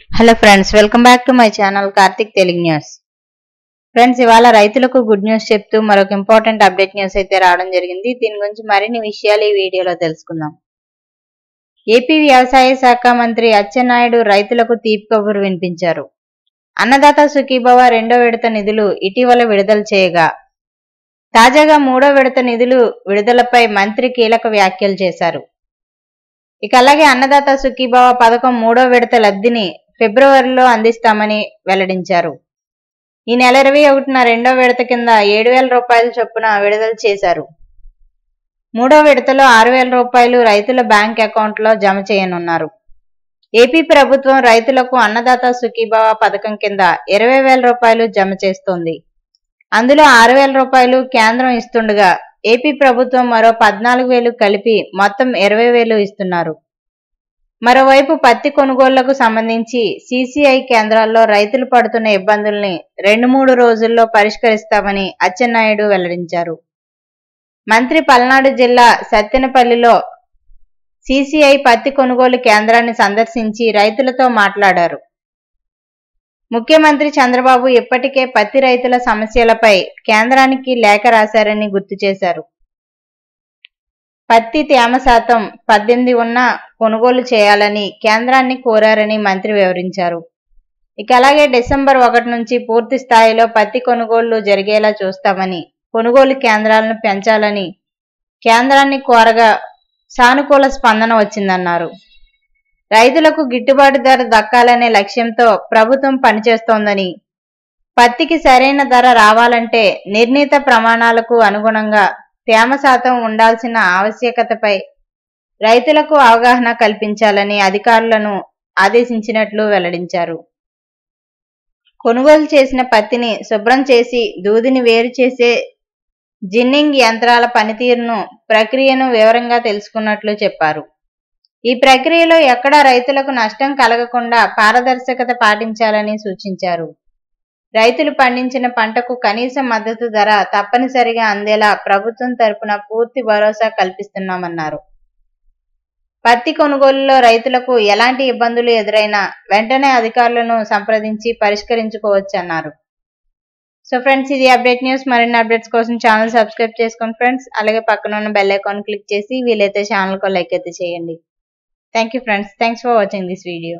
Hello friends, welcome back to my channel Karthik Telugu news. Friends, ఇవాళ రైతులకు good news చెప్తూ మరొక ఇంపార్టెంట్ అప్డేట్ న్యూస్ అయితే రావడం జరిగింది. దీని గురించి మరిన్ని విషయాలు ఈ వీడియోలో తెలుసుకుందాం. ఏపీ వ్యవసాయ శాఖ మంత్రి అచ్చెన్నాయుడు రైతులకు తీపి కబురు వినిపించారు. అన్నదాత సుఖీభవ రెండో విడత నిధులు ఇటీవల విడుదల చేయగా తాజాగా మూడో విడత నిధులు విడుదలపై మంత్రి కీలక వ్యాఖ్యలు చేశారు. ఇక అలాగే అన్నదాత సుఖీభవ పథకం మూడో విడత లబ్ధిని ఫిబ్రవరిలో అందిస్తామని వెల్లడించారు. ఈ నెల 21న రెండో విడత కింద 7,000 రూపాయల చొప్పున విడుదల చేశారు. మూడో విడతలో 6,000 రూపాయలు రైతుల బ్యాంక్ అకౌంట్లో జమ చేయనున్నారు. ఏపీ ప్రభుత్వం రైతులకు అన్నదాత సుఖీభవ పథకం కింద 20,000 రూపాయలు జమ చేస్తోంది. అందులో 6,000 రూపాయలు కేంద్రం ఇస్తుండగా ఏపీ ప్రభుత్వం మరో 14,000 కలిపి మొత్తం 20,000 ఇస్తున్నారు. మరోవైపు పత్తి కొనుగోళ్లకు సంబంధించి సీసీఐ కేంద్రాల్లో రైతులు పడుతున్న ఇబ్బందుల్ని 2-3 రోజుల్లో పరిష్కరిస్తామని అచ్చెన్నాయుడు వెల్లడించారు. మంత్రి పల్నాడు జిల్లా సత్తెనపల్లిలో సీసీఐ పత్తి కొనుగోలు కేంద్రాన్ని సందర్శించి రైతులతో మాట్లాడారు. ముఖ్యమంత్రి చంద్రబాబు ఇప్పటికే పత్తి రైతుల సమస్యలపై కేంద్రానికి లేఖ రాశారని గుర్తు చేశారు. పత్తి తేమ శాతం 18 ఉన్న కొనుగోలు చేయాలని కేంద్రాన్ని కోరారని మంత్రి వివరించారు. ఇక అలాగే డిసెంబర్ 1 నుంచి పూర్తి స్థాయిలో పత్తి కొనుగోళ్లు జరిగేలా చూస్తామని, కొనుగోలు కేంద్రాలను పెంచాలని కేంద్రాన్ని కోరగా సానుకూల స్పందన వచ్చిందన్నారు. రైతులకు గిట్టుబాటు ధర దక్కాలనే లక్ష్యంతో ప్రభుత్వం పనిచేస్తోందని, పత్తికి సరైన ధర రావాలంటే నిర్ణీత ప్రమాణాలకు అనుగుణంగా తేమ శాతం ఉండాల్సిన ఆవశ్యకతపై రైతులకు అవగాహన కల్పించాలని అధికారులను ఆదేశించినట్లు వెల్లడించారు. కొనుగోలు చేసిన పత్తిని శుభ్రం చేసి దూదిని వేరు చేసే జిన్నింగ్ యంత్రాల పనితీరును ప్రక్రియను వివరంగా తెలుసుకున్నట్లు చెప్పారు. ఈ ప్రక్రియలో ఎక్కడా రైతులకు నష్టం కలగకుండా పారదర్శకత పాటించాలని సూచించారు. రైతులు పండించిన పంటకు కనీస మద్దతు ధర తప్పనిసరిగా అందేలా ప్రభుత్వం తరపున పూర్తి భరోసా కల్పిస్తున్నామన్నారు. పత్తి కొనుగోలులో రైతులకు ఎలాంటి ఇబ్బందులు ఎదురైనా వెంటనే అధికారులను సంప్రదించి పరిష్కరించుకోవచ్చన్నారు. సో ఫ్రెండ్స్, ఇది అప్డేట్ న్యూస్. మరిన్ని అప్డేట్స్ కోసం ఛానల్ సబ్స్క్రైబ్ చేసుకోండి ఫ్రెండ్స్. అలాగే పక్కన ఉన్న బెల్ ఐకాన్ క్లిక్ చేసి వీలైతే ఛానల్కు లైక్ అయితే చేయండి. Thank you friends. Thanks for watching this video.